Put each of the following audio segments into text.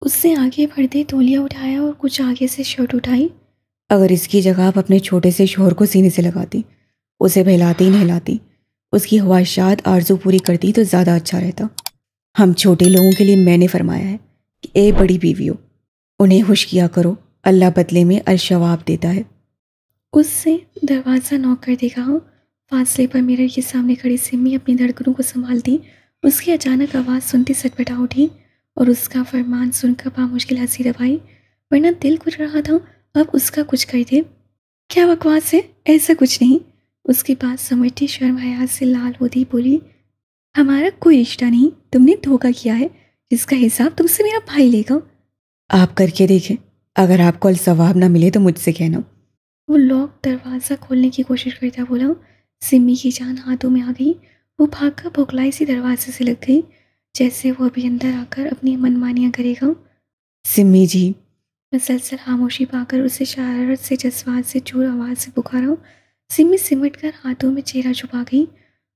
उसने आगे बढ़ते तौलिया उठाया और कुछ आगे से शर्ट उठाई। अगर इसकी जगह आप अपने छोटे से शोहर को सीने से लगाती, उसे बहलाती नहलाती, उसकी ख्वाहिशात आरजू पूरी करती तो ज़्यादा अच्छा रहता। हम छोटे लोगों के लिए मैंने फरमाया है कि ए बड़ी बीवियों, उन्हें खुश किया करो, अल्लाह बदले में अलशवाब देता है। उससे दरवाज़ा नॉक कर देगा। फासले पर मिरर के सामने खड़ी सिमी अपनी धड़कनों को संभालती उसकी अचानक आवाज़ सुनती सटपटा उठी और उसका फरमान सुनकर बामुश्किल हंसी दबाई, वरना दिल कुछ रहा था अब उसका कुछ कर दे। क्या बकवास है, ऐसा कुछ नहीं। उसकी बात समझती शर्म हया से लाल होती बोली, हमारा कोई रिश्ता नहीं, तुमने धोखा किया है जिसका हिसाब तुमसे मेरा भाई लेगा। आप करके देखें, अगर आपको अलसवाब ना मिले तो मुझसे कहना। वो लॉक दरवाज़ा खोलने की कोशिश करता बोला। सिमी की जान हाथों में आ गई। वो भागकर बौखलाई सी दरवाजे से लग गई, जैसे वो अभी अंदर आकर अपनी मनमानियाँ करेगा। सिमी जी। मसलसल खामोशी पाकर उसे शरारत से जज्बात से चूर आवाज़ से पुकारा। सिमी सिमट कर हाथों में चेहरा छुपा गई।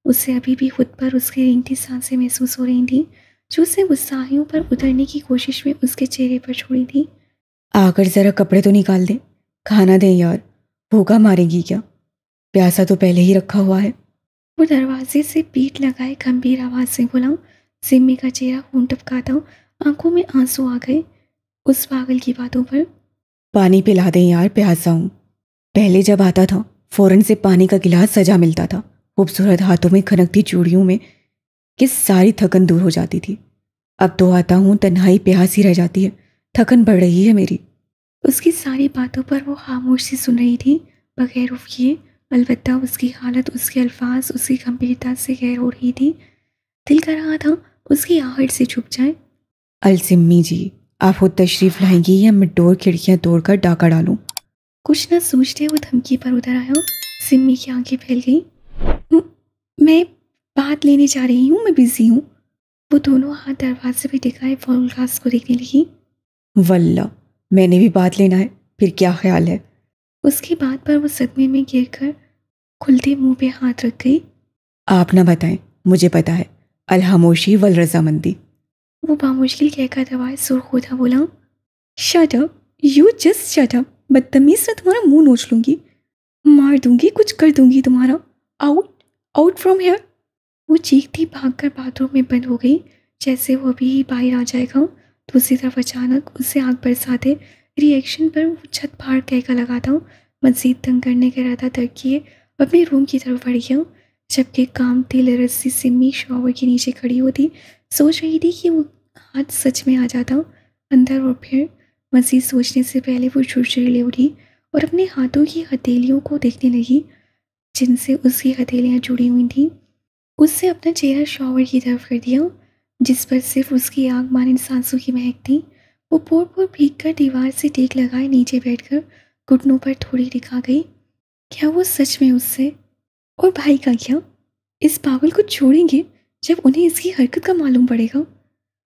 उसे अभी भी खुद पर उसकी रेंगती सांसें महसूस हो रही थी, जो उसे गुस्साहियों पर उतरने की कोशिश में उसके चेहरे पर छोड़ी थी। आकर ज़रा कपड़े तो निकाल दें, खाना दें यार, भूखा मारेगी क्या? प्यासा तो पहले ही रखा हुआ है। वो दरवाजे से पीठ लगाए गंभीर आवाज़ से बोला। सिमी का चेहरा खून टपकाता, आंखों में आंसू आ गए उस पागल की बातों पर। पानी पिला दें यार, प्यासा हूँ। पहले जब आता था फौरन से पानी का गिलास सजा मिलता था, खूबसूरत हाथों में खनकती चूड़ियों में कि सारी थकन दूर हो जाती थी। अब तो आता हूँ तन्हाई प्यासी रह जाती है, थकन बढ़ रही है मेरी। उसकी सारी बातों पर वो खामोश सी सुन रही थी, बगैर उफ किए। अलबत्ता उसकी हालत, उसके अल्फाज, उसकी गंभीरता से गैर हो रही थी। दिल कर रहा था उसकी आहट से छुप जाए। अलसिम्मी जी, आप खुद तशरीफ़ लाएंगी या मैं डोर खिड़कियाँ तोड़कर डाका डालूं? कुछ न सोचते वो धमकी पर उतर आया। सिमी की आंखें फैल गई। "म- मैं बात लेने जा रही हूँ, मैं बिजी हूँ।" वो दोनों हाथ दरवाजे पे टिकाए फॉलग्लास को देखने लगी। वल्ला, मैंने भी बात लेना है, फिर क्या ख्याल है? उसकी बात पर वो सदमे में गिरकर खुलते मुंह पे हाथ रख गई। आप ना बताएं, मुझे पता है। अलहामोशी वल रजामंदी। वो बामुश्किल कहकर दवाए सुर्ख होता बोला, shut up, you just shut up. बदतमीज से तुम्हारा मुंह नोच लूंगी, मार दूंगी, कुछ कर दूंगी तुम्हारा। Out, out from here. वो चीखती भागकर बाथरूम में बंद हो गई, जैसे वो अभी ही बाहर आ जाएगा। दूसरी तरफ अचानक उससे आग बरसाते रिएक्शन पर वो छत फाड़ कहका लगाता मजीद तंग करने का इरादा तर्क किए अपने रूम की तरफ बढ़ गया। जबकि काम तेल रस्सी सिमी शॉवर के नीचे खड़ी होती सोच रही थी कि वो हाथ सच में आ जाता अंदर, और फिर मजीद सोचने से पहले वो झुरझुरी उठी और अपने हाथों की हथेलियों को देखने लगी, जिनसे उसकी हथेलियाँ जुड़ी हुई थीं। उससे अपना चेहरा शॉवर की तरफ कर दिया, जिस पर सिर्फ उसकी आग मानिंद सांसों की महक थी। वो पोर पोर भीग कर दीवार से टेक लगाए नीचे बैठकर घुटनों पर थोड़ी दिखा गई। क्या वो सच में उससे? और भाई का क्या? इस पागल को छोड़ेंगे जब उन्हें इसकी हरकत का मालूम पड़ेगा।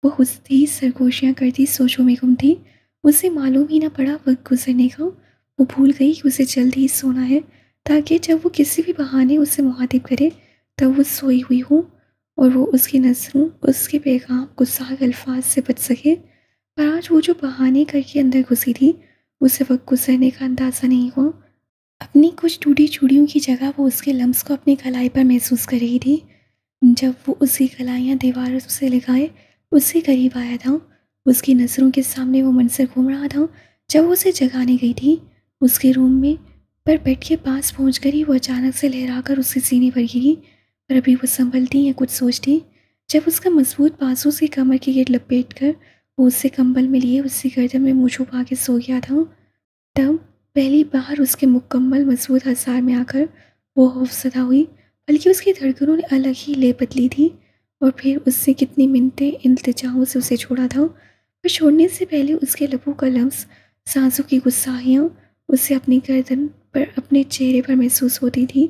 वो हंसती ही सरगोशियाँ करती सोचों में गुम थी। उसे मालूम ही ना पड़ा वक्त गुजरने का। वो भूल गई कि उसे जल्द ही सोना है, ताकि जब वो किसी भी बहाने उसे मुखातिब करे तब वो सोई हुई हो और वो उसकी नज़रों, उसके पैगाम गुस्साह अल्फाज से बच सके। पर आज वो जो बहाने करके अंदर घुसी थी, उसे वक्त गुजरने का अंदाज़ा नहीं हुआ। अपनी कुछ टूटी चूड़ियों की जगह वो उसके लम्स को अपनी कलाई पर महसूस कर रही थी। जब वो उसकी कलाइयाँ दीवारों से लगाए उससे करीब आया था, उसकी नज़रों के सामने वो मंजर घूम रहा था जब वो उसे जगाने गई थी उसके रूम में। पर बेड के पास पहुंचकर ही वो अचानक से लहरा कर उसके सीने पर गिरी। पर अभी वो संभलती या कुछ सोचती जब उसका मजबूत बाजू से कमर की गिर लपेट कर वो उससे कंबल में लिए उसकी गर्दन में मुँह छुपा के सो गया था। तब पहली बार उसके मुकम्मल मजबूत हज़ार में आकर वो खौफज़दा हुई, बल्कि उसकी धड़कनों ने अलग ही ले बदली थी। और फिर उससे कितनी मिनटें इल्तिजाओं से उसे छोड़ा था, पर छोड़ने से पहले उसके लबों का लफ्ज़, सांसों की गुस्साहियाँ उसे अपनी गर्दन पर, अपने चेहरे पर महसूस होती थी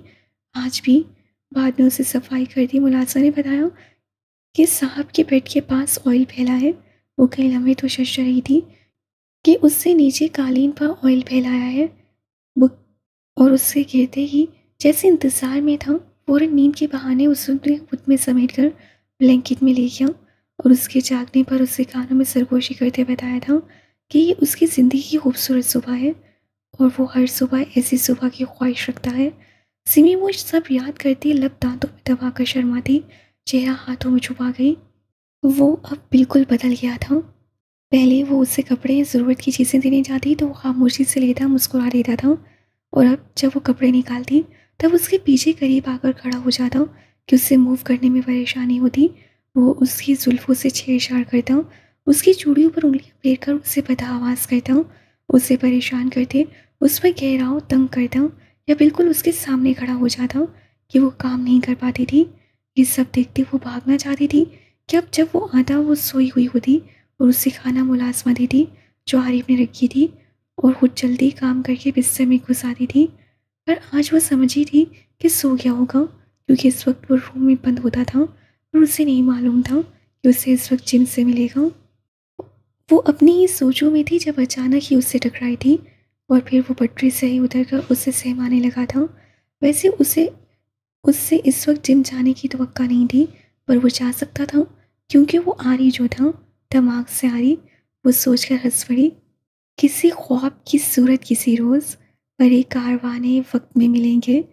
आज भी। बाद में उसे सफाई कर दी मुलाजा ने बताया कि साहब के बेड के पास ऑयल फैला है। वो कई लम्हे तो शश रही थी कि उससे नीचे कालीन पर ऑयल फैलाया है। वो और उससे गिरते ही जैसे इंतज़ार में था, फ़ौरन नींद के बहाने उसने खुद में समेट कर ब्लैंकेट में ले गया और उसके जागने पर उसके कानों में सरगोशी करते बताया था कि ये उसकी ज़िंदगी की खूबसूरत सुबह है और वो हर सुबह ऐसी सुबह की ख्वाहिश रखता है। सिमी वो सब याद करती, लब दांतों में दबाकर शर्माती, चेहरा हाथों में छुपा गई। वो अब बिल्कुल बदल गया था। पहले वो उससे कपड़े, ज़रूरत की चीज़ें देने जाती तो वो खामोशी से लेता, मुस्कुरा देता था, और अब जब वो कपड़े निकालती तब उसके पीछे करीब आकर खड़ा हो जाता कि उससे मूव करने में परेशानी होती। वो उसकी जुल्फ़ों से छेड़छाड़ करता, उसकी चूड़ियों पर उंगलियां फेरकर उससे बदआवाज़ करता, उसे परेशान करते, उस पर गहराव तंग करता, या बिल्कुल उसके सामने खड़ा हो जाता कि वो काम नहीं कर पाती थी। ये सब देखते वो भागना चाहती थी कि अब जब वो आता वो सोई हुई होती और उसे खाना मुलाजमा देती जो आरिफ ने रखी थी, और खुद जल्दी काम करके बिस्तर में घुस आती थी। पर आज वो समझी थी कि सो गया होगा, क्योंकि इस वक्त वो रूम में बंद होता था और उसे नहीं मालूम था कि उसे इस वक्त जिम से मिलेगा। वो अपनी ही सोचों में थी जब अचानक ही उससे टकराई थी, और फिर वो पटरी से ही उतरकर उसे सहमाने लगा था। वैसे उसे उससे इस वक्त जिम जाने की तवक्का नहीं थी, पर वो जा सकता था, क्योंकि वो आरी जो था, दिमाग से आरी। वो सोचकर हंस पड़ी, किसी ख्वाब की सूरत किसी रोज़, पर एक कारवाने वक्त में मिलेंगे,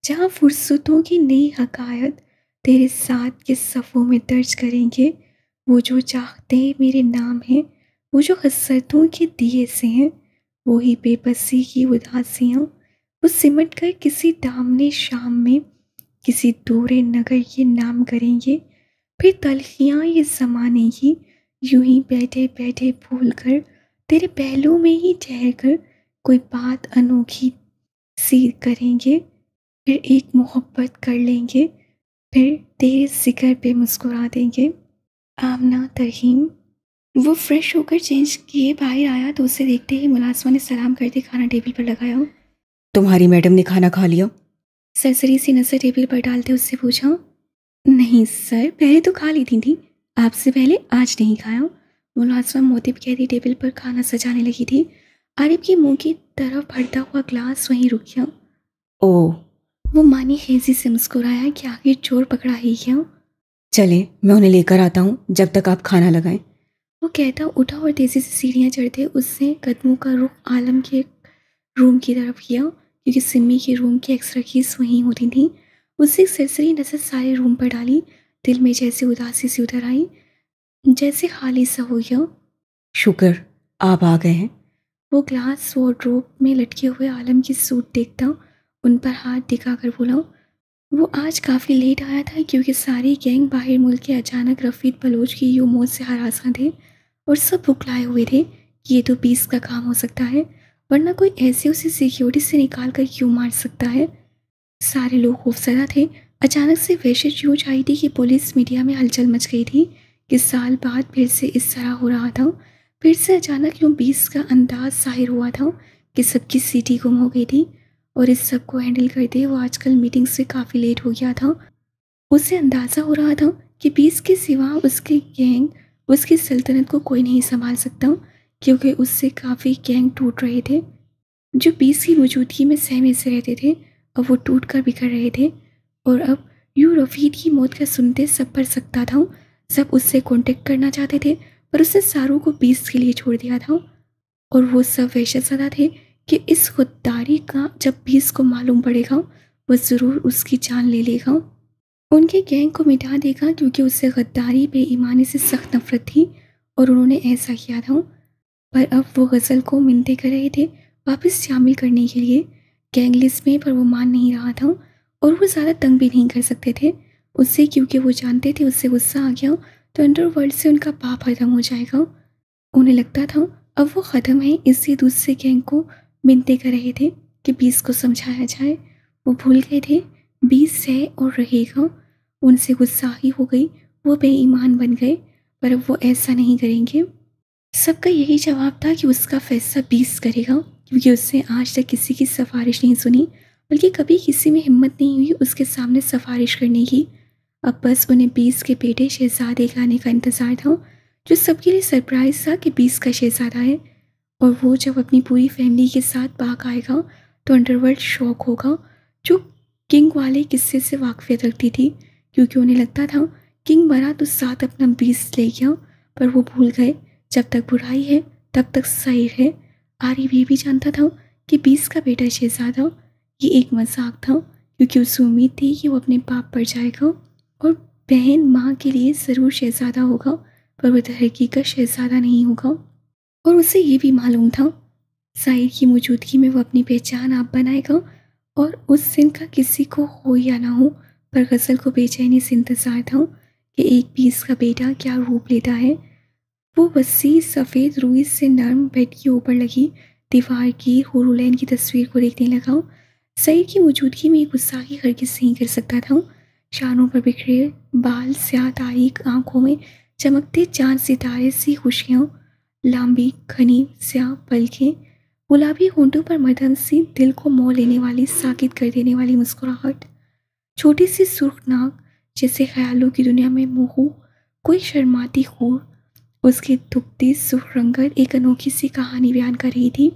जहाँ फुर्सतों की नई हकायत तेरे साथ के सफ़ों में दर्ज करेंगे। वो जो चाहते मेरे नाम हैं, वो जो हसरतों के दिए से हैं, वो ही बेबसी की उदासियाँ, वो सिमट कर किसी दामने शाम में, किसी दूरे नगर ये नाम करेंगे। फिर तलखियाँ ये ज़माने की, यूं ही बैठे बैठे भूल कर, तेरे पहलू में ही ठहर कर कोई बात अनोखी सी करेंगे। फिर एक मोहब्बत कर लेंगे, फिर तेरे जिक्र पे मुस्कुरा देंगे। आमना तरहीम। वो फ्रेश होकर चेंज किए बाहर आया तो उसे देखते ही मुलाजमा ने सलाम करते खाना टेबल पर लगाया। तुम्हारी मैडम ने खाना खा लिया? सरसरी सी नज़र टेबल पर डालते उससे पूछा। नहीं सर, पहले तो खा ली थी, आपसे पहले आज नहीं खाया। मुलाजमा मोतिब कहती टेबल पर खाना सजाने लगी थी। आरिफ के मुंह की तरफ बढ़ता हुआ ग्लास वहीं रुक गया। ओह, वो मानी हेजी से मुस्कुराया कि आखिर चोर पकड़ा ही गया। चले मैं उन्हें लेकर आता हूँ जब तक आप खाना लगाएं। वो कहता उठा और तेजी से सीढ़ियाँ चढ़ते उसने कदमों का रुख आलम के रूम की तरफ किया, क्योंकि सिमी के रूम की एक्स्ट्रा कीज वहीं होती थी। उससे सरसरी नजर सारे रूम पर डाली, दिल में जैसे उदासी सी उतर आई, जैसे खाली सा हो गया। शुक्र आप आ गए हैं। वो ग्लास वार्डरोब में लटके हुए आलम की सूट देखता उन पर हाथ दिखाकर बोला। वो आज काफ़ी लेट आया था, क्योंकि सारी गैंग बाहर मुल्क के अचानक रफ़ीद बलोच की यूं मौत से हरासा थे, और सब बुकलाए हुए थे कि ये तो 20 का काम हो सकता है, वरना कोई ऐसे उसे सिक्योरिटी से निकाल कर क्यों मार सकता है। सारे लोग खौफजदा थे। अचानक से वहशत यूँ छाई थी कि पुलिस मीडिया में हलचल मच गई थी कि साल बाद फिर से इस तरह हो रहा था। फिर से अचानक यूँ 20 का अंदाज जाहिर हुआ था कि सबकी सीटी गुम हो गई थी, और इस सब को हैंडल करते वो आजकल मीटिंग से काफ़ी लेट हो गया था। उसे अंदाज़ा हो रहा था कि 20 के सिवा उसके गैंग, उसकी सल्तनत को कोई नहीं संभाल सकता, क्योंकि उससे काफ़ी गैंग टूट रहे थे। जो 20 की मौजूदगी में सहमे से रहते थे, अब वो टूट कर बिखर रहे थे, और अब यूँ रफ़ीद की मौत का सुनते सब पर सकता था। सब उससे कांटेक्ट करना चाहते थे, पर उसने सारों को 20 के लिए छोड़ दिया था, और वो सब वहशत ज़दा थे कि इस खुददारी का जब 20 को मालूम पड़ेगा, वो ज़रूर उसकी जान ले लेगा, उनके गैंग को मिटा देगा, क्योंकि उससे गद्दारी बेईमानी से सख्त नफरत थी, और उन्होंने ऐसा किया था। पर अब वो गज़ल को मिन्नतें कर रहे थे वापस शामिल करने के लिए गैंग लिस्ट में, पर वो मान नहीं रहा था, और वो ज़्यादा तंग भी नहीं कर सकते थे उससे, क्योंकि वो जानते थे उससे गुस्सा आ गया तो अंडरवर्ल्ड से उनका पाप खत्म हो जाएगा। उन्हें लगता था अब वो ख़त्म है, इसलिए दूसरे गैंग को मिन्नतें कर रहे थे कि 20 को समझाया जाए। वो भूल गए थे 20 है और रहेगा। उनसे गुस्सा ही हो गई, वो बेईमान बन गए, पर अब वो ऐसा नहीं करेंगे। सबका यही जवाब था कि उसका फैसला 20 करेगा, क्योंकि उसने आज तक किसी की सिफारिश नहीं सुनी, बल्कि कभी किसी में हिम्मत नहीं हुई उसके सामने सिफारिश करने की। अब बस उन्हें 20 के बेटे शहजादे के आने का इंतज़ार था, जो सबके लिए सरप्राइज़ था कि 20 का शहजादा है, और वो जब अपनी पूरी फैमिली के साथ पाक आएगा तो अंडरवर्ल्ड शॉक होगा, जो किंग वाले किस्से से वाकफियत रखती थी, क्योंकि उन्हें लगता था किंग मरा तो साथ अपना बीस्ट ले गया, पर वो भूल गए जब तक बुराई है तब तक सही है। आरिफ ये भी जानता था कि बीस्ट का बेटा शहजादा ये एक मजाक था, क्योंकि उसे उम्मीद थी कि वो अपने बाप पर जाएगा और बहन माँ के लिए ज़रूर शहजादा होगा, पर वह हकीकत शहजादा नहीं होगा। और उसे ये भी मालूम था साहिर की मौजूदगी में वो अपनी पहचान आप बनाएगा, और उस दिन का किसी को हो या ना हो, पर गज़ल को बेचैनी से इंतज़ार था कि एक बीस का बेटा क्या रूप लेता है। वो वसी सफ़ेद रुई से नरम बेड के ऊपर लगी दीवार की हुरुलैन की तस्वीर को देखने लगा। सईद की मौजूदगी में एक गुस्साखी हरगिज़ नहीं कर सकता था। शानों पर बिखरे बाल, स्याह तारीक आंखों में चमकते चांद सितारे सी खुशियाँ, लंबी घनी स्याह पलकें, गुलाबी होंठों पर मदन सी दिल को मोह लेने वाली, साकित कर देने वाली मुस्कुराहट, छोटी सी सुर्ख नाक जैसे ख्यालों की दुनिया में मोहू कोई शर्माती खूर। उसकी दुखती सुर्ख रंगत एक अनोखी सी कहानी बयान कर रही थी।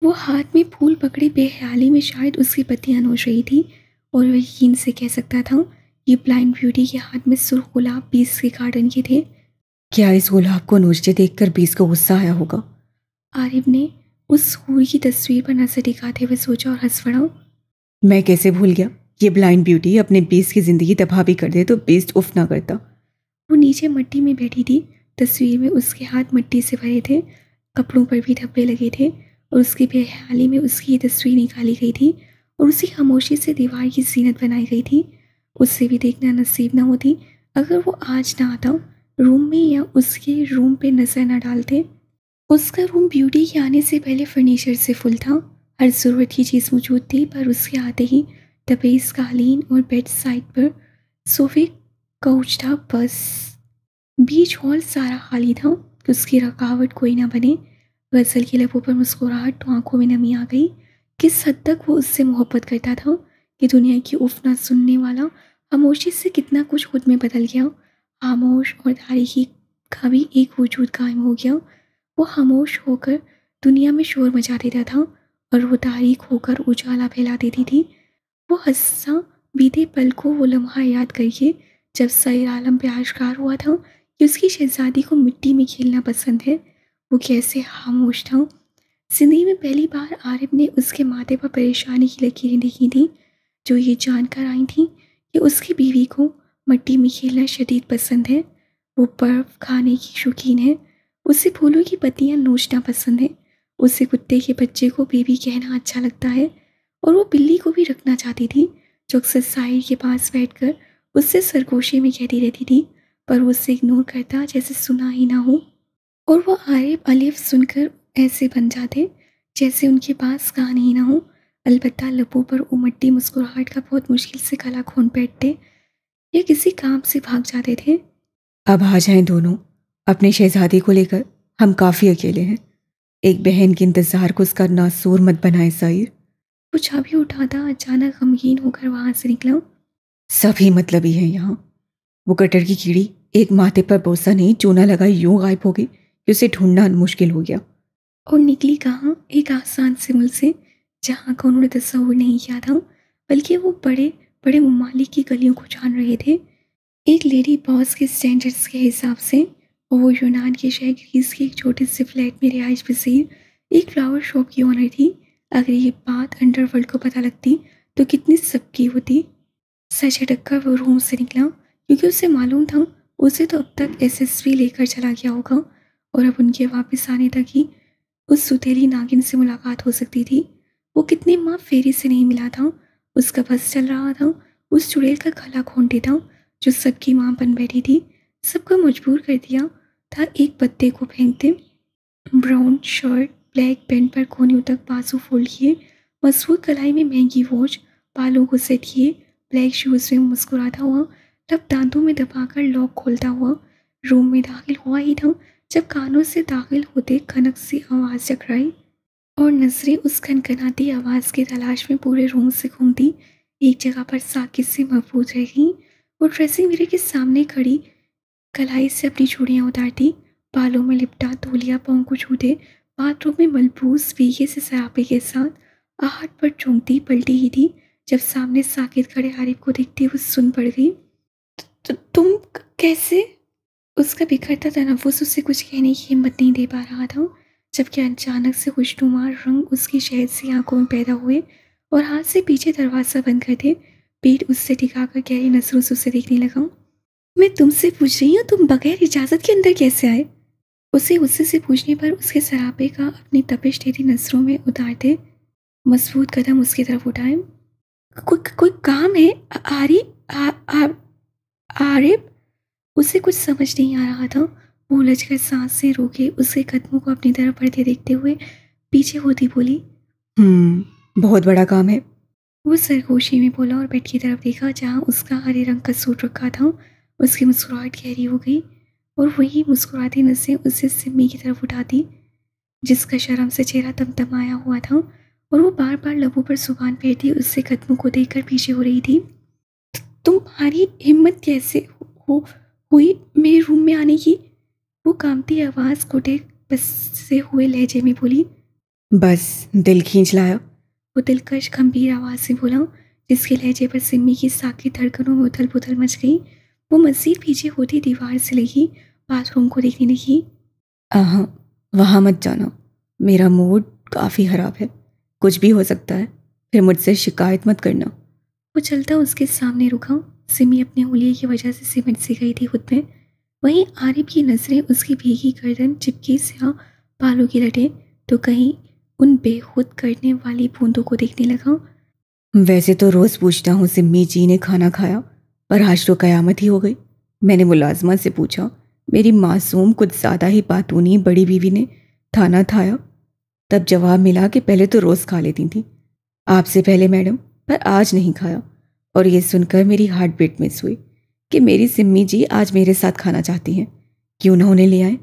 वो हाथ में फूल पकड़े बेख्याली में शायद उसकी पत्तियां नोच रही थी, और वह यकीन से कह सकता था ये ब्लाइंड ब्यूटी के हाथ में सुर्ख गुलाब बीस के गार्डन के थे। क्या इस गुलाब को नोचते देखकर बीस को गुस्सा आया होगा? आरिफ ने उस हूर की तस्वीर पर नजर टिकाते हुए सोचा और हंस पड़ा। मैं कैसे भूल गया, ये ब्लाइंड ब्यूटी अपने बीस की जिंदगी तबाह भी कर दे तो बीस्ट उफ ना करता। वो नीचे मिट्टी में बैठी थी, तस्वीर में उसके हाथ मिट्टी से भरे थे, कपड़ों पर भी धब्बे लगे थे, और उसकी बेहाली में उसकी ये तस्वीर निकाली गई थी और उसी खामोशी से दीवार की जीनत बनाई गई थी। उससे भी देखना नसीब न होती अगर वो आज ना आता रूम में या उसके रूम पे नज़र न डालते। उसका रूम ब्यूटी के आने से पहले फर्नीचर से फुल था, हर ज़रूरत की चीज़ मौजूद थी, पर उसके आते ही तपेज कालीन और बेड साइड पर सोफे काउच था बस। बीच हॉल सारा खाली था कि उसकी रुकावट कोई ना बने। गज़ल की लबों पर मुस्कुराहट तो आंखों में नमी आ गई। किस हद तक वो उससे मोहब्बत करता था कि दुनिया की उफ ना सुनने वाला खामोशी से कितना कुछ खुद में बदल गया। खामोश और तारीकी का भी एक वजूद कायम हो गया। वो खामोश होकर दुनिया में शोर मचा देता था और वो तारीक होकर उजाला फैला देती थी। वो हंसा बीते पल को वो लम्हा याद करके जब सैर आलम पे आश्कार हुआ था कि उसकी शहजादी को मिट्टी में खेलना पसंद है। वो कैसे खामोश था। जिंदगी में पहली बार आरिफ ने उसके माथे पर परेशानी की लकीरें देखी थी, जो ये जानकर आई थी कि उसकी बीवी को मिट्टी में खेलना शदीद पसंद है। वो बर्फ खाने की शौकीन है, उसे फूलों की पत्तियां नोचना पसंद है, उसे कुत्ते के बच्चे को बेबी कहना अच्छा लगता है, और वो बिल्ली को भी रखना चाहती थी जो अक्सर साहिर के पास बैठकर उससे सरगोशी में कहती रहती थी, पर वो उससे इग्नोर करता जैसे सुना ही ना हो। और वो आरिफ अलिफ सुनकर ऐसे बन जाते जैसे उनके पास कान ही ना हो। अलबत्ता लबों पर उमड़ती मुस्कुराहट का बहुत मुश्किल से गला खोल बैठते या किसी काम से भाग जाते थे। अब आ जाएं दोनों, अपने शहजादी को लेकर हम काफ़ी अकेले हैं। एक बहन के इंतज़ार को उसका नासूर मत बनाए साहिर। वो चाबी उठाता अचानक गमगीन होकर वहां से निकला। सभी मतलबी हैं यहाँ। वो कटर की कीड़ी एक माथे पर बोसा नहीं चूना लगा यूं गायब हो गई कि उसे ढूंढना मुश्किल हो गया। और निकली कहाँ, एक आसान से मुल्क से जहाँ का उन्होंने तस्वुर नहीं किया था, बल्कि वो बड़े बड़े ममालिक की गलियों को जान रहे थे। एक लेडी बॉस के स्टैंडर्ड्स के हिसाब से, और वो यूनान के शहर ग्रीस के एक छोटे से फ्लैट में रिहाइश पसीर एक फ्लावर शॉप की ओनर थी। अगर ये बात अंडरवर्ल्ड को पता लगती तो कितनी सबकी होती। सच अटक वो रूम से निकला, क्योंकि उसे मालूम था उसे तो अब तक एसएसवी लेकर चला गया होगा, और अब उनके वापस आने तक ही उस सुतेली नागिन से मुलाकात हो सकती थी। वो कितने माह फेरी से नहीं मिला था, उसका बस चल रहा था उस चुड़ैल का गला घोंटे था जो सबकी माँ बन बैठी थी। सबको मजबूर कर दिया था एक पत्ते को फेंकते। ब्राउन शर्ट, ब्लैक पैंट पर कोहनियों तक बाजू फोल्ड किए, मजबूत कलाई में महंगी वॉच, बालों को सेट किए, ब्लैक शूज में मुस्कुराता हुआ, तब दांतों में दबाकर लॉक खोलता हुआ रूम में दाखिल हुआ ही था जब कानों से दाखिल होते खनक सी आवाज़ टकराई, और नजरें उस खनखनाती आवाज़ की तलाश में पूरे रूम से घूमती एक जगह पर साकित से महफूज रह गई। वो ड्रेसिंग मिरर के सामने खड़ी कलाई से अपनी चूड़ियाँ उतारती, बालों में लिपटा तौलिया पाँव को छूते, बाथरूम में मलबूस पीके से सरापे के साथ आहट पर चौंकती पलटी ही थी जब सामने साकित खड़े आरिफ को देखते हुए सुन पड़ गई। तो तुम कैसे? उसका बिखरता तनफ्फुस उससे कुछ कहने की हिम्मत नहीं दे पा रहा था, जबकि अचानक से खुशनुमा रंग उसकी शहद सी आंखों में पैदा हुए और हाथ से पीछे दरवाज़ा बंद कर दे पीठ उससे टिकाकर गहरी नजरों से उसे देखने लगा। मैं तुमसे पूछ रही हूँ, तुम बगैर इजाज़त के अंदर कैसे आए? उसे गुस्से से पूछने पर उसके सरापे का अपनी तपिश तेरी नजरों में उतारते मजबूत कदम उसकी तरफ उठाए। कोई काम है आरी आ, आ, आरिफ? उसे कुछ समझ नहीं आ रहा था। वो उलझकर सांस से रोके उसके कदमों को अपनी तरफ बढ़ते देखते हुए पीछे होती बोली, बहुत बड़ा काम है। वो सरगोशी में बोला और बेड की तरफ देखा जहाँ उसका हरे रंग का सूट रखा था। उसकी मुस्कुराहट गहरी हो गई और वही मुस्कुराती नसें उससे सिम्मी की तरफ उठाती, जिसका शर्म से चेहरा तमतमाया हुआ था और वो बार बार लबों पर जुबान फेरती उससे कदमों को देखकर पीछे हो रही थी। तुम्हारी हिम्मत कैसे हुई मेरे रूम में आने की? वो कांपती आवाज़ घुटे बसे हुए लहजे में बोली। बस दिल खींच लाया। वो दिलकश गंभीर आवाज़ से बोला, जिसके लहजे पर सिम्मी की साकी धड़कनों में उथल पुथल मच गई। वो मज़ीद पीछे होती दीवार से लगी बाथरूम को देखने लगी। वहाँ मत जाना, मेरा मूड काफ़ी ख़राब है, कुछ भी हो सकता है, फिर मुझसे शिकायत मत करना। वो चलता उसके सामने रुका। सिमी अपने हुलिये की वजह से सिमट सी गई थी खुद में। वहीं आरिफ की नज़रें उसकी भीगी गर्दन, चिपकी स्याह बालों की लटे तो कहीं उन बेखुद करने वाली बूंदों को देखने लगा। वैसे तो रोज़ पूछता हूँ सिम्मी जी ने खाना खाया, पर आज तो कयामत ही हो गई। मैंने मुलाजमा से पूछा, मेरी मासूम कुछ ज़्यादा ही बातूनी बड़ी बीवी ने खाना खाया? तब जवाब मिला कि पहले तो रोज़ खा लेती थी, आपसे पहले मैडम, पर आज नहीं खाया। और ये सुनकर मेरी हार्ट बीट मिस हुई कि मेरी सिम्मी जी आज मेरे साथ खाना चाहती हैं, क्यों ना उन्हें ले आए।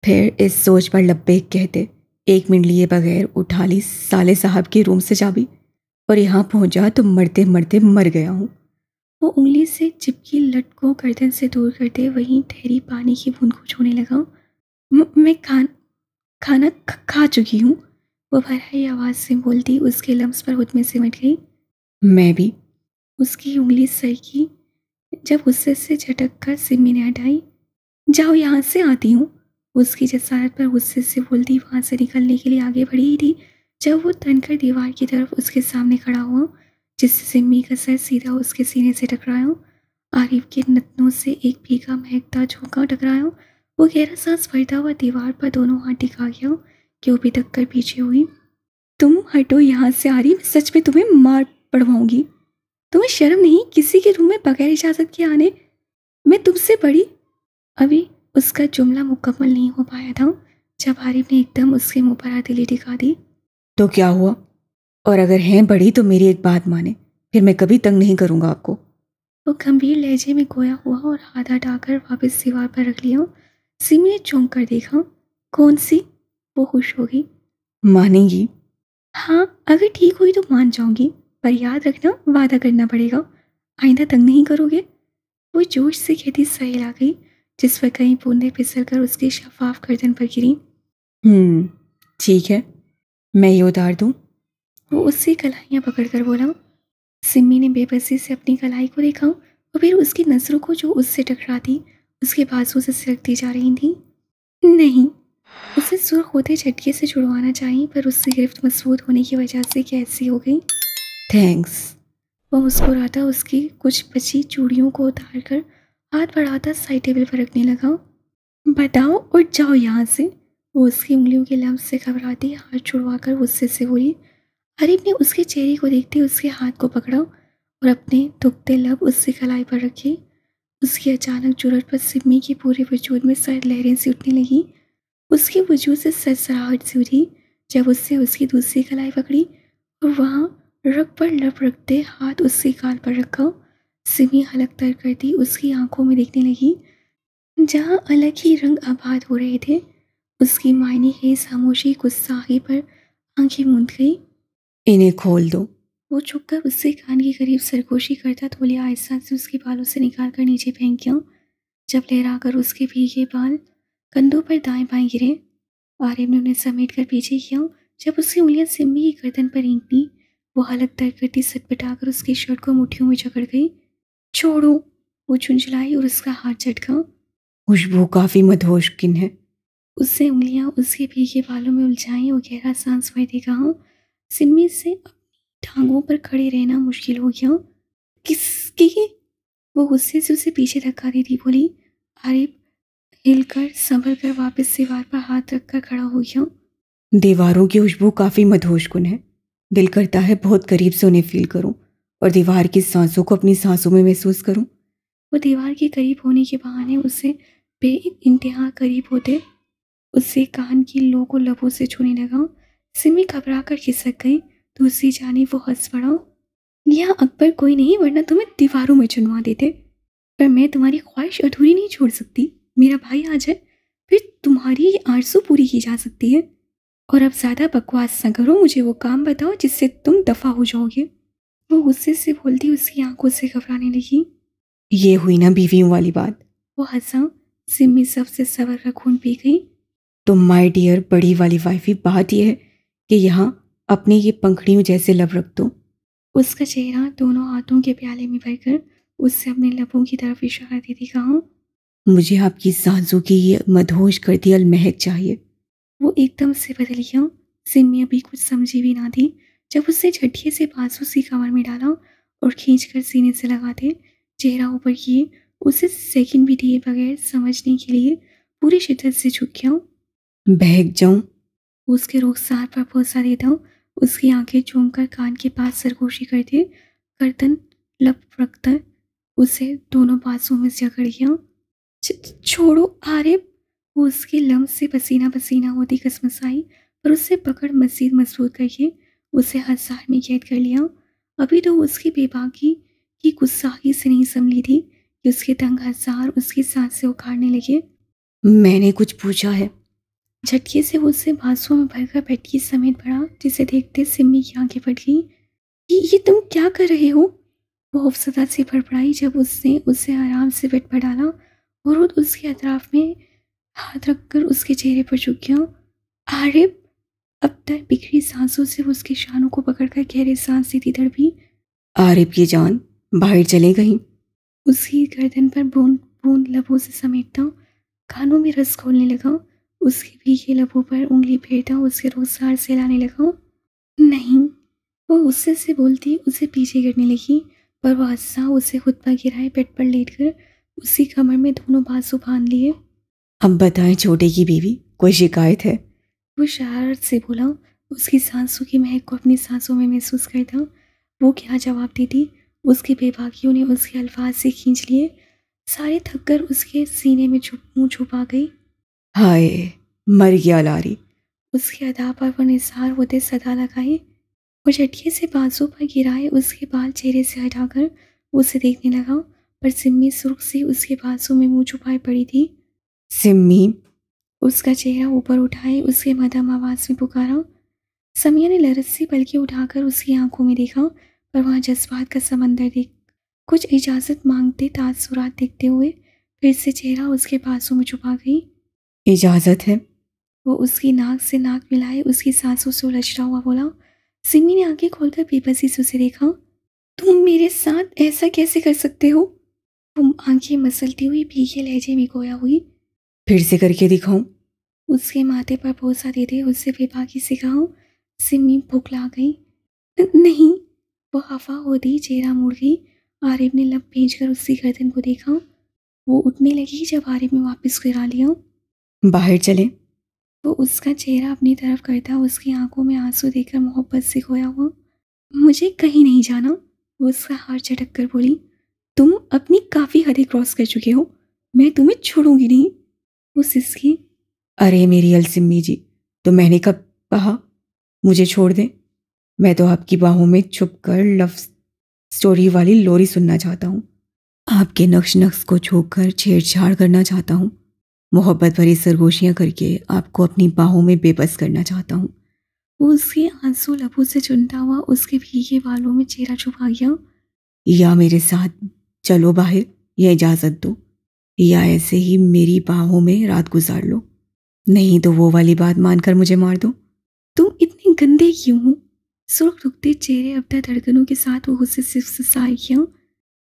फिर इस सोच पर लब्बैक कहते 1 मिनट लिए बगैर उठा ली साले साहब के रूम से चाबी और यहाँ पहुँचा तो मरते मरते मर गया हूँ। वो उंगली से चिपकी लट को गर्दन से दूर करते वहीं ठहरी पानी की बूंद को छूने लगा। मैं खाना खा चुकी हूँ, वो भराई आवाज़ से बोलती उसके लम्स पर खुद में सिमट गई। मैं भी। उसकी उंगली सरकी जब गुस्से से झटक कर सिम्मी ने हटाई। जाओ यहाँ से, आती हूँ, उसकी जसारत पर गुस्से से बोलती वहाँ से निकलने के लिए आगे बढ़ी ही थी जब वो तनकर दीवार की तरफ उसके सामने खड़ा हुआ, जिससे सिम्मी का सर सीधा उसके सीने से टकराया। आरिफ के नतनों से एक भीगा महकता झोंका टकराया। वो गहरा सांस भरता हुआ दीवार पर दोनों हाथ टिका गया कि वो बिदक कर पीछे हुई। तुम हटो यहाँ से आरिफ, मैं सच में तुम्हें मार पड़वाऊंगी। तुम्हें शर्म नहीं किसी के रूम में बगैर इजाज़त के आने? मैं तुमसे बड़ी। अभी उसका जुमला मुकम्मल नहीं हो पाया था जब आरिफ ने एकदम उसके मुंह पर हथेली टिका दी। तो क्या हुआ? और अगर हैं बड़ी तो मेरी एक बात माने, फिर मैं कभी तंग नहीं करूँगा आपको। वो गंभीर लहजे में गोया हुआ और हाथ हटाकर वापस दीवार पर रख लिया। सिमी ने चौंक कर देखा। कौन सी? वो खुश हो गई। मानेंगी? हाँ, अगर ठीक हुई तो मान जाऊंगी, पर याद रखना वादा करना पड़ेगा, आइंदा तंग नहीं करोगे। वो जोश से कहती सहेल आ गई, जिस पर कई बूंदें फिसल कर उसकी शफाफ गर्दन पर गिरी। ठीक है, मैं ये उतार दूँ? वो उससे कलाइयाँ पकड़कर बोला। सिम्मी ने बेबसी से अपनी कलाई को देखा और फिर उसकी नज़रों को जो उससे टकराती उसके बाजू से सिरकती जा रही थी। नहीं, उसे सुर्ख होते झटके से छुड़वाना चाहिए, पर उससे गिरफ्त मजबूत होने की वजह से कैसी हो गई। थैंक्स। वह मुस्कुराता उसकी कुछ बची चूड़ियों को उतार कर हाथ बढ़ाता साइड टेबल पर रखने लगा। बताओ और जाओ यहाँ से। वो उसकी उंगलियों के लम्स से घबराती हाथ छुड़वा कर गुस्से से बोली। आरिफ ने उसके चेहरे को देखते उसके हाथ को पकड़ा और अपने दुखते लब उससे कलाई पर रखे। उसकी अचानक जुर्रत पर सिम्मी की पूरे वजूद में सर्द लहरें सी उठने लगी। उसके वजूद से सरसराहट सी उठी जब उससे उसकी दूसरी कलाई पकड़ी और वहाँ रग पर लब रखते हाथ उसके गाल पर रखा। सिमी हलक तर करती उसकी आंखों में देखने लगी, जहाँ अलग ही रंग आबाद हो रहे थे। उसकी मायने की खामोशी गुस्साही पर आंखें मूंद गई। इन्हें खोल दो। वो झुककर उससे कान के करीब सरगोशी करता तोलिया आहिस्ता से उसके बालों से निकाल कर नीचे फेंक गया, जब लहराकर उसके भीगे बाल कंधों पर दाएं बाएं गिरे। आरिफ ने उन्हें समेट कर पीछे किया। जब उसकी उंगलियां सिम्मी की गर्दन पर रेंगती, वो हलक दर्द करती सटपटाकर उसकी शर्ट को मुट्ठियों में जकड़ गई। छोड़ो, वो झुंझलाई और उसका हाथ झटका। खुशबू काफ़ी मदहोशकिन है। उससे उंगलियां उसके भीगे बालों में उलझाई और गहरा सांस भरते कहा, सिम्मी से अपनी टांगों पर खड़े रहना मुश्किल हो गया। किसकी? वो गुस्से से उसे पीछे धक्का देती बोली। आरिफ हिलकर संभल कर वापस दीवार पर हाथ रखकर खड़ा हो गया। दीवारों की खुशबू काफ़ी मदहोशकुन है। दिल करता है बहुत करीब से उन्हें फील करूं और दीवार की सांसों को अपनी सांसों में महसूस करूं। वो दीवार के करीब होने के बहाने उससे बेइंतहा करीब होते उससे कान की लो को लबों से छूने लगा। सिमी घबरा कर खिसक गई। दूसरी जानी वो हंस पड़ा। यहाँ अकबर कोई नहीं, वरना तुम्हें दीवारों में चुनवा देते। पर मैं तुम्हारी ख्वाहिश अधूरी नहीं छोड़ सकती। मेरा भाई आ जाए, फिर तुम्हारी ये आरज़ू पूरी की जा सकती है। और अब ज़्यादा बकवास न करो, मुझे वो काम बताओ जिससे तुम दफ़ा हो जाओगे। वो गुस्से से बोलती उसकी आंखों से घबराने लगी। ये हुई ना बीवियों वाली बात। वो हंसा। सिमी सबसे सबर का खून पी गई। तो माय डियर बड़ी वाली वाइफी, बात यह है कि यहाँ अपने ये पंखड़ियों जैसे लब रख दो। उसका चेहरा दोनों हाथों के प्याले में भरकर उससे अपने लबों की तरफ इशारा देती कहा, मुझे आपकी सांसों की ये मदहोश करती अलमहक चाहिए। वो एकदम से बदल गया। सिमी अभी कुछ समझी भी ना थी जब उसने झटके से बांसु उसकी कमर में डाला और खींचकर सीने से लगाते चेहरा ऊपर किए उसे सेकंड भी दिए बगैर समझने के लिए पूरी शिद्दत से झुक गया। बहक जाऊं? उसके रुखसार पर भरोसा देता उसकी आंखें चूमकर कान के पास सरगोशी करते गर्दन लप रखकर उसे दोनों बाजुओं में जकड़ गया। छोड़ो आरिफ। वो उसके लम्स से पसीना पसीना होती कसमसाई पर उससे पकड़ मजीद मजबूत करके उसे हजार में कैद कर लिया। अभी तो उसकी बेबाकी की गुस्साही से नहीं संभली थी कि उसके तंग हजार उसकी सांस से उखाड़ने लगे। मैंने कुछ पूछा है? झटके से वो उससे बांसुओं में भरकर बैठकी समेत पड़ा, जिसे देखते सिम्मी की आंखें फट गई। ये तुम क्या कर रहे हो? वो अफसदा से फड़फड़ाई जब उसने उसे आराम से बेड पर डाला और वो उसके अतराफ में हाथ रखकर उसके चेहरे पर झुक गया। आरिफ। अब तक बिखरी सांसों से वो उसके शानों को पकड़कर गहरे सांस लेती तड़पी। आरिफ की जान, बाहर चले कहीं। उसकी गर्दन पर बूंद बूंद लबों से समेटता कानों में रस घोलने लगा। उसके भीगे लबों पर उंगली फेरता उसके रुखसार से लाने लगा। नहीं। वो गुस्से से बोलती उसे पीछे गिरने लगी, पर वह हंसा उसे खुद पर गिराए बेड पर लेटकर उसकी कमर में दोनों बाजू बांध लिए। अब बताएं छोटे की बीवी, कोई शिकायत है? वो शरारत से बोला। उसकी सांसों की महक को अपनी सांसों में महसूस करता वो क्या जवाब देती। उसकी बेबाकियों ने उसके अल्फाज से खींच लिए। सारे थककर उसके सीने में मुंह छुपा गई। हाय, मर गया लारी। उसके अदा पर वो निसार होते सदा लगाए। वो झटके से बाजू पर गिराए उसके बाल चेहरे से हटाकर उसे देखने लगा, पर सिम्मी सुर्ख से उसके बाजू में मुंह छुपाए पड़ी थी। सिम्मी। उसका चेहरा ऊपर उठाए उसके मध्यम आवाज में पुकारा। समिया ने लरज से पलके उठाकर उसकी आंखों में देखा, पर वहाँ जज्बात का समंदर देख कुछ इजाज़त मांगते तासुरात देखते हुए फिर से चेहरा उसके बाजू में छुपा गई। इजाज़त है? वो उसकी नाक से नाक मिलाए उसकी सांसों से उलझता हुआ बोला। सिमी ने आंखें खोलकर बेबसी से उसे देखा। तुम मेरे साथ ऐसा कैसे कर सकते हो? वो आंखें मसलती हुई भीगे लहजे में गोया हुई। फिर से करके दिखाऊं? उसके माथे पर भरोसा देते उससे बेबाकी से कहा। सिमी भुखला गई। नहीं। वो खफा होती चेहरा मुड़ गई। आरिफ ने लब भेजकर उसकी गर्दन को देखा। वो उठने लगी जब आरिफ ने वापस गिरा लिया। बाहर चलें? वो उसका चेहरा अपनी तरफ करता उसकी आंखों में आंसू देखकर मोहब्बत से खोया हुआ। मुझे कहीं नहीं जाना। वो उसका हाथ झटक कर बोली। तुम अपनी काफ़ी हदें क्रॉस कर चुके हो, मैं तुम्हें छोड़ूंगी नहीं। वो सिसकी। अरे मेरी अलसिम्मी जी, तो मैंने कब कहा मुझे छोड़ दें? मैं तो आपकी बाहों में छुपकर लव स्टोरी वाली लोरी सुनना चाहता हूँ। आपके नक्श नक्श को छूकर छेड़छाड़ करना चाहता हूँ। मोहब्बत भरी सरगोशियाँ करके आपको अपनी बाहों में बेबस करना चाहता हूँ। वो उसके आंसू लबों से चुनता हुआ उसके भीगे बालों में चेहरा छुपा गया। या मेरे साथ चलो बाहर, यह इजाज़त दो, या ऐसे ही मेरी बाहों में रात गुजार लो। नहीं तो वो वाली बात मानकर मुझे मार दो। तुम इतने गंदे क्यों हो? सुर्ख रुकते चेहरे अब तक धड़कनों के साथ वो गुस्से से फुसफुसाए क्यों?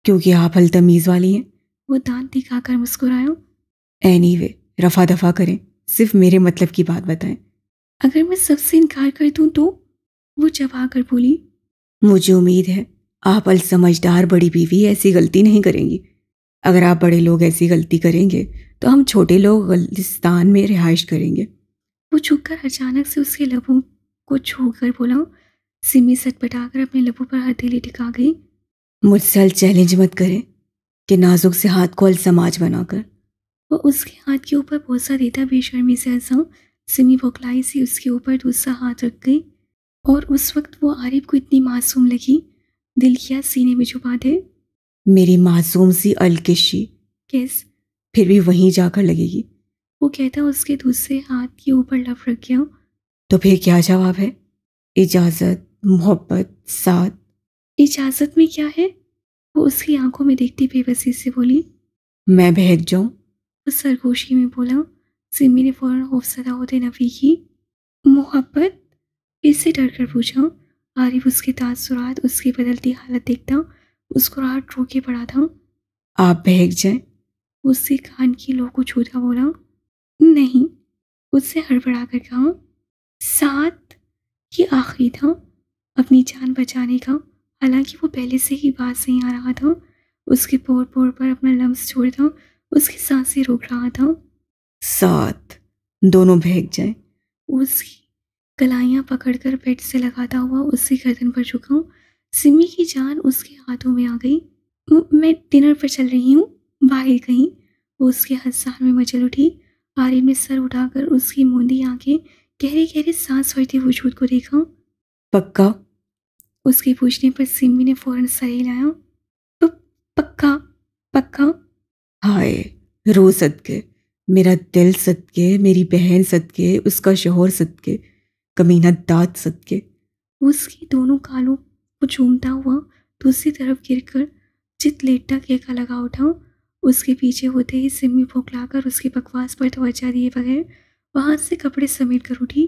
क्योंकि आप हलतमीज़ वाली हैं। वो दांत दिखाकर मुस्कुराया। एनीवे, रफा दफा करें, सिर्फ मेरे मतलब की बात बताएं। अगर मैं सबसे इनकार कर दूं तो? वो चबा कर बोली। मुझे उम्मीद है आप समझदार बड़ी बीवी ऐसी गलती नहीं करेंगी। अगर आप बड़े लोग ऐसी गलती करेंगे तो हम छोटे लोग गलिस्तान में रिहाइश करेंगे। वो झुककर अचानक से उसके लबों को छूकर बोला। सिमी सटपटाकर अपने लबों पर हथेली टिका गई। मुझसे हल चैलेंज मत करें कि नाजुक से हाथ को समाज बनाकर। वो उसके हाथ के ऊपर बोसा देता बेशर्मी से हंसा। सिमी बौखलाई से उसके ऊपर दूसरा हाथ रख गई और उस वक्त वो आरिफ को इतनी मासूम लगी, दिल किया सीने में छुपा दे। मेरी मासूम सी अलकिशी किस फिर भी वहीं जाकर लगेगी, वो कहता उसके दूसरे हाथ के ऊपर लफ रख गया। तो फिर क्या जवाब है? इजाजत, मोहब्बत, साथ। इजाजत में क्या है? वो उसकी आंखों में देखती बेबसी से बोली। मैं बहक जाऊं? वो सरगोशी में बोला। सिमी ने फौरन खौफसदा होते नफी की। मोहब्बत? फिर से डर कर पूछा। आरिफ उसके तासुरात, उसकी बदलती हालत देखता मुस्कुराहट रोके पड़ा था। आप बहक जाएं? उससे कान की लो को छूता बोला। नहीं, उससे हड़बड़ा कर कहा। साथ ये आखिरी था अपनी जान बचाने का। हालांकि वो पहले से ही बात नहीं आ रहा था। उसके पोर पोर पर अपना लम्स छोड़ता उसकी सांसें रोक रहा था। साथ दोनों बहक जाएं। उसकी कलाइयाँ पकड़कर बेड से लगाता हुआ उसकी गर्दन पर झुका। सिमी की जान उसके हाथों में आ गई। मैं डिनर पर चल रही हूँ, बाहर कहीं। वो उसके हंसान में मचल उठी। आरिफ ने सर उठाकर उसकी मूंदी आंखें गहरे गहरे सांस भरते वजूद को देखा। पक्का? उसके पूछने पर सिमी ने फौरन सर हिलाया। तो पक्का पक्का। हाय, रो सदके, मेरा दिल सदके, मेरी बहन सदके, उसका शोहर सदके, कमीना दांत सदके। उसकी दोनों कालों को चूमता हुआ दूसरी तरफ गिरकर चित लेटता केका लगा उठा। उसके पीछे होते ही सिमी फोकलाकर उसकी बकवास पर तवज्जो दिए बगैर वहां से कपड़े समेट कर उठी।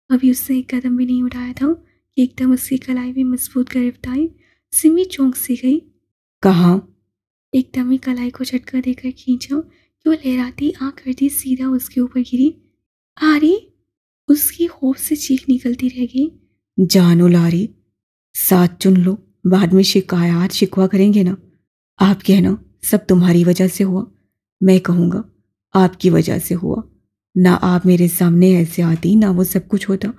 अभी उसने एक कदम भी नहीं उठाया था कि एकदम उसकी कलाई में मजबूत गिरफ्त आई। सिमी चौंक सी गई। कहाँ? एकदम ही कलाई को झटका देकर खींचा कि वो लहराती आंख करती सीधा उसके ऊपर गिरी। आरी! उसकी खौफ से चीख निकलती रह गई। जानो लारी, साथ चुन लो, बाद में शिकायत शिकवा करेंगे ना। आप कहना सब तुम्हारी वजह से हुआ, मैं कहूँगा आपकी वजह से हुआ। ना आप मेरे सामने ऐसे आती, ना वो सब कुछ होता।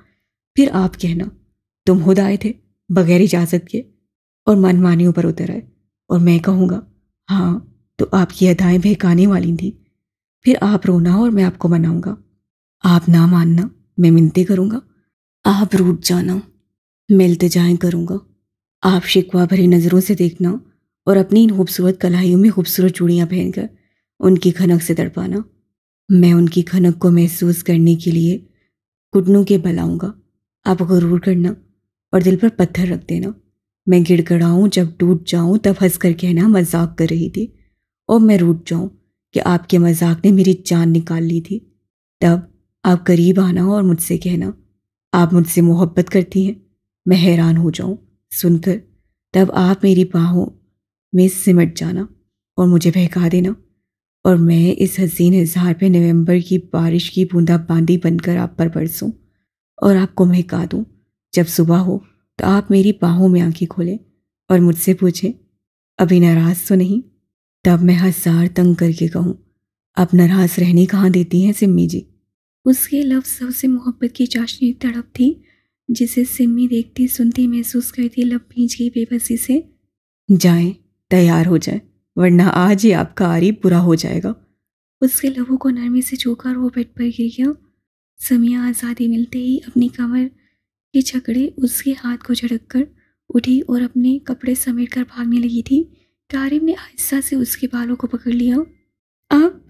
फिर आप कहना तुम खुद आए थे बगैर इजाज़त के और मनमानियों पर उतर आए, और मैं कहूँगा हाँ तो आपकी अदाएं बहकाने वाली थी। फिर आप रोना और मैं आपको मनाऊंगा। आप ना मानना, मैं मिन्नतें करूँगा। आप रूठ जाना, मैं इल्तिजाएं करूँगा। आप शिकवा भरी नज़रों से देखना और अपनी इन खूबसूरत कलाइयों में खूबसूरत चूड़ियाँ पहनकर उनकी खनक से तड़पाना। मैं उनकी खनक को महसूस करने के लिए घुटनों के बल आऊँगा। आप गुरूर करना और दिल पर पत्थर रख देना। मैं गिड़गड़ाऊँ, जब टूट जाऊँ तब हंस कर कहना मजाक कर रही थी, और मैं रूठ जाऊँ कि आपके मजाक ने मेरी जान निकाल ली थी। तब आप करीब आना और मुझसे कहना आप मुझसे मोहब्बत करती हैं। मैं हैरान हो जाऊँ सुनकर, तब आप मेरी बाहों में सिमट जाना और मुझे बहका देना, और मैं इस हसीन इजहार पे नवंबर की बारिश की बूंदाबांदी बनकर आप पर बरसूं और आपको महका दूं। जब सुबह हो तो आप मेरी बाहों में आंखें खोलें और मुझसे पूछें अभी नाराज तो नहीं। तब मैं हजार तंग करके कहूँ आप नाराज रहने कहाँ देती हैं सिम्मी जी। उसके लफ्ज़ सबसे मोहब्बत की चाशनी तड़प थी जिसे सिम्मी देखती सुनती महसूस करती लब भींच गई बेबसी से। जाएं, तैयार हो जाएं, वरना आज ही आपका आरिफ बुरा हो जाएगा। उसके लबों को नरमी से छूकर वो बेड पर गिर गया। समिया आज़ादी मिलते ही अपनी कमर के छकड़े उसके हाथ को झड़क कर उठी और अपने कपड़े समेट कर भागने लगी थी। आरिफ ने आहिस्ता से उसके बालों को पकड़ लिया। अब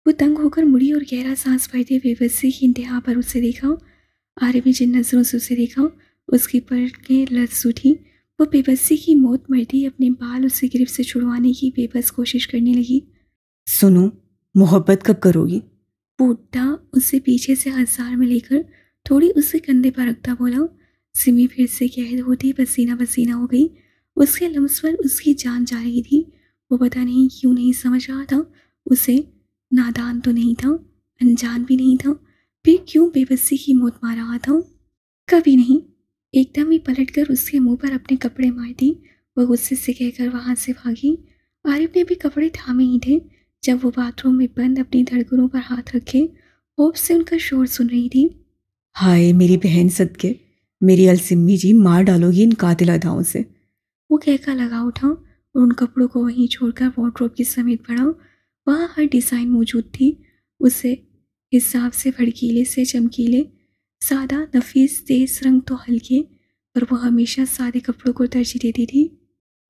वो तंग होकर मुड़ी और गहरा सांस भरते बेबसी की इंतहा पर उसे देखा। आरिफ ने जिन नजरों से उसे देखा उसकी पलकें लर्ज उठी। वो बेबसी की मौत मरती अपने बाल उसकी गिरफ्त से छुड़वाने की बेबस कोशिश करने लगी। सुनो, मोहब्बत कब करोगी? बूढ़ा उसे पीछे से हजार में लेकर थोड़ी उसके कंधे पर रखता बोला। सिमी फिर से कैद होती पसीना पसीना हो गई। उसके लम्स पर उसकी जान जा रही थी। वो पता नहीं क्यों नहीं समझ रहा था। उसे नादान तो नहीं था, अनजान भी नहीं था, फिर क्यों बेबसी की मौत मार रहा था? कभी नहीं। एकदम ही पलटकर उसके मुंह पर अपने कपड़े मार दी। वह गुस्से से कहकर वहां से भागी। आरिफ ने भी कपड़े थामे ही थे जब वो बाथरूम में बंद अपनी धड़कनों पर हाथ रखे होप से उनका शोर सुन रही थी। हाय मेरी बहन सदके, मेरी अलसिम्मी जी, मार डालोगी इन कातिल अदाओं से। वो कहकर लगा उठा और उन कपड़ों को वहीं छोड़कर वार्डरोब के समेत बढ़ा। वहाँ हर डिज़ाइन मौजूद थी। उसे हिसाब से भड़कीले से चमकीले, सादा नफीस तेज रंग तो हल्के, पर वो हमेशा सादे कपड़ों को तरजीह देती थी।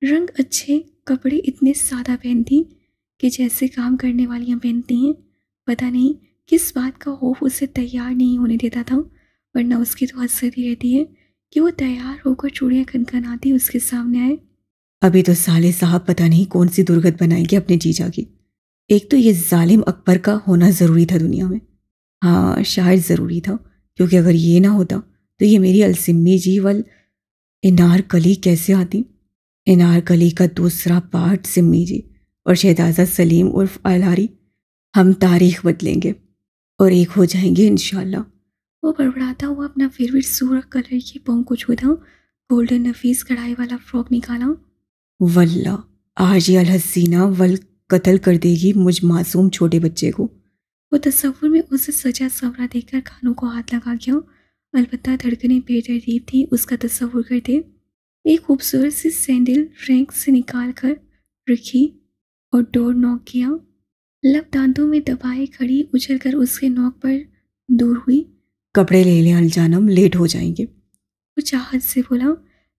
रंग अच्छे कपड़े इतने सादा पहनती कि जैसे काम करने वालियाँ पहनती हैं। पता नहीं किस बात का खौफ उसे तैयार नहीं होने देता था, वरना उसकी तो हसरत ही रहती है कि वो तैयार होकर चूड़ियाँ खनखनाती उसके सामने आए। अभी तो साले साहब पता नहीं कौन सी दुर्गत बनाएंगे अपने जीजा की। एक तो ये जालिम अकबर का होना ज़रूरी था दुनिया में। हाँ शायद ज़रूरी था, क्योंकि अगर ये ना होता तो ये मेरी अलसिम्मी जी वल इनारकली कैसे आती। इनारकली का दूसरा पार्ट सिम्मी जी और शहजादा सलीम उर्फ अलहारी। हम तारीख बदलेंगे और एक हो जाएंगे इंशाल्लाह। वो बड़बड़ाता हुआ अपना फेवरेट सूरख कलर की पाँव को छूता, गोल्डन नफीस कढ़ाई वाला फ्रॉक निकाला। वल्ला आज ये अलहसीना वल कत्ल कर देगी मुझ मासूम छोटे बच्चे को। वो तस्वुर में उसे सजा सवरा देखकर कानों को हाथ लगा गया। अलबत्ता धड़कनें बेतरतीब थी उसका तस्वुर करते। एक खूबसूरत सी सैंडल रैंक से निकाल कर रखी और डोर नॉक किया। लब दांतों में दबाए खड़ी उछलकर उसके नॉक पर दूर हुई। कपड़े ले लें अलजानम, लेट हो जाएंगे। वो चाहत से बोला।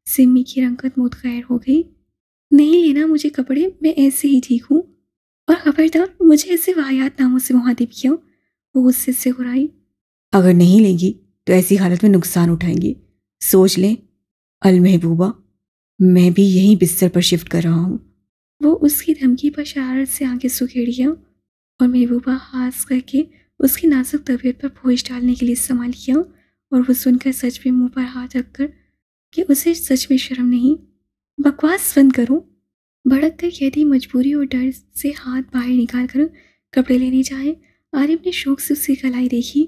सिम्मी की रंगत मुतगैर हो गई। नहीं लेना मुझे कपड़े, मैं ऐसे ही ठीक हूँ, और खबरदार मुझे ऐसे वाहियात नामों से मुहातिब किया। वो गुस्से से घुराई। अगर नहीं लेंगी तो ऐसी हालत में नुकसान उठाएंगी। सोच लें अलमहबूबा, मैं भी यहीं बिस्तर पर शिफ्ट कर रहा हूँ। वो उसकी धमकी पर शरारत से आगे सुखेड़ गया और महबूबा हाथ करके उसकी नाजुक तबीयत पर पोंछ डालने के लिए संभाल किया। और वो सुनकर सच में मुंह पर हाथ रखकर कि उसे सच में शर्म नहीं। बकवास बंद करो, भड़क कर कहती मजबूरी और डर से हाथ बाहर निकाल कर कपड़े लेने जाए। आरिफ ने शौक से उसकी कलाई देखी।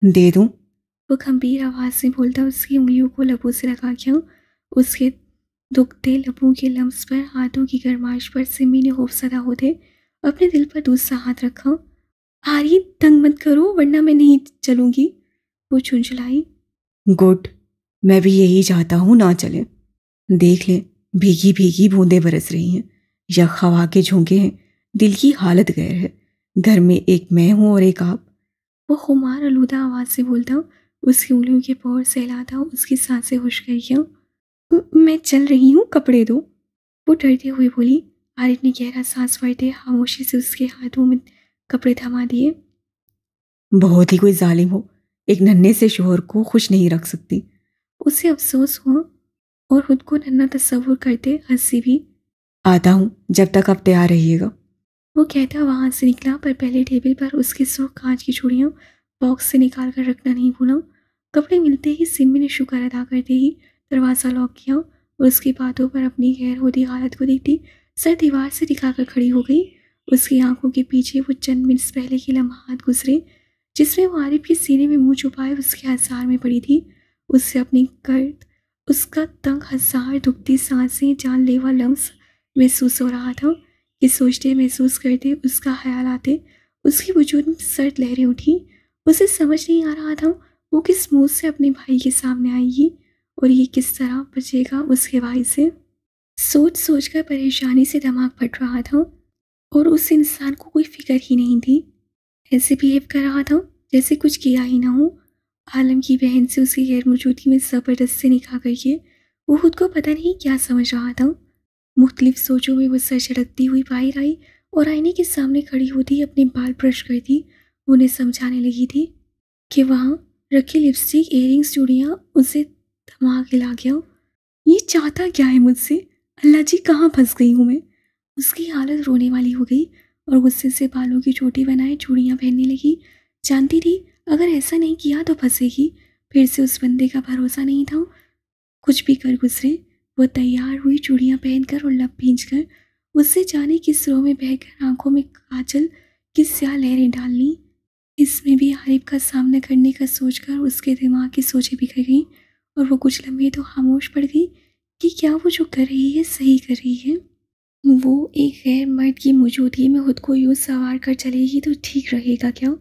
दे दूं? वो गंभीर आवाज़ से बोलता उसकी उंगलियों को लबों से लगा गया। उसके दुखते लबों के लम्स पर, हाथों की गरमाश पर सिम्मी ने खौफसदा होते अपने दिल पर दूसरा हाथ रखा। आरी तंग मत करो वरना मैं नहीं चलूंगी, वो झुंझलाई। गुड, मैं भी यही चाहता हूँ, ना चले। देख ले भीगी भीगी बूंदें बरस रही हैं या खवा के झोंके हैं। दिल की हालत गैर है। घर में एक मैं हूँ और एक आप। वो खुमार आलूदा आवाज़ से बोलता, उसकी उंगलियों के पौर सहलाता, उसकी सांसें खुश गई। मैं चल रही हूँ, कपड़े दो, वो डरते हुए बोली। आरिफ ने गहरा सांस भरते खामोशी से उसके हाथों में कपड़े थमा दिए। बहुत ही कोई जालिम हो, एक नन्हे से शोहर को खुश नहीं रख सकती। उसे अफसोस हुआ और खुद को नन्हा तस्वुर करते हंसी भी। आता हूँ, जब तक आप तैयार रहिएगा, वो कहता वहां से निकला, पर पहले टेबल पर उसकी सुर्ख कांच की चूड़ियाँ बॉक्स से निकाल कर रखना नहीं भूला। कपड़े मिलते ही सिम्मी ने शुक्र अदा करते ही दरवाज़ा लॉक किया और उसकी बातों पर अपनी गैर होती हालत को देखती सर दीवार से टिकाकर खड़ी हो गई। उसकी आंखों के पीछे वो चंद मिनट पहले के लम्हात गुजरे जिसमें वो आरिफ के सीने में मुंह छुपाए उसके हजार में पड़ी थी। उससे अपनी गर्द, उसका तंग हजार दुखती सांसें, जानलेवा लम्स महसूस हो रहा था कि सोचते महसूस करते उसका ख्याल आते उसकी वजूद में सर्द लहरें उठी। उसे समझ नहीं आ रहा था वो किस मुँह से अपने भाई के सामने आएगी और ये किस तरह बचेगा उसके भाई से। सोच सोच कर परेशानी से दिमाग फट रहा था और उस इंसान को कोई फिक्र ही नहीं थी। ऐसे बिहेव कर रहा था जैसे कुछ किया ही ना हो। आलम की बहन से उसकी गैर मौजूदगी में ज़बरदस्ती निकाह करके वो खुद को पता नहीं क्या समझ रहा था। मुख्तलिफ सोचों में वो सर झटकती हुई बाहर आई और आईने के सामने खड़ी होती अपने बाल ब्रश करती उन्हें समझाने लगी थी कि वहाँ रखी लिपस्टिक, इयररिंग्स, चूड़ियाँ उसे दिमाग हिला गया। ये चाहता क्या है मुझसे? अल्लाह जी, कहाँ फंस गई हूँ मैं? उसकी हालत रोने वाली हो गई और गुस्से से बालों की चोटी बनाए चूड़ियाँ पहनने लगी। जानती थी अगर ऐसा नहीं किया तो फंसेगी। फिर से उस बंदे का भरोसा नहीं था, कुछ भी कर गुजरे। वो तैयार हुई चूड़ियाँ पहनकर और लब भींच कर उससे जाने की सुरों में बहकर आंखों में काजल की स्याह लहरें डालनी। इसमें भी आरिफ का सामना करने का सोचकर उसके दिमाग की सोचें बिखर गईं और वो कुछ लम्हे तो खामोश पड़ गई कि क्या वो जो कर रही है सही कर रही है। वो एक गैर मर्द की मौजूदगी में खुद को यूँ संवार कर चलेगी तो ठीक रहेगा क्या?